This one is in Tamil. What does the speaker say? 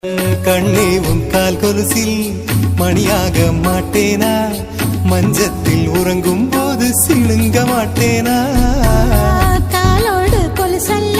கண்ணே உன் கால் கொலுசில் மணியாக மாட்டேனா, மஞ்சத்தில் உறங்கும் போது சிணுங்க மாட்டேனா. காலோடு கொலுசல்ல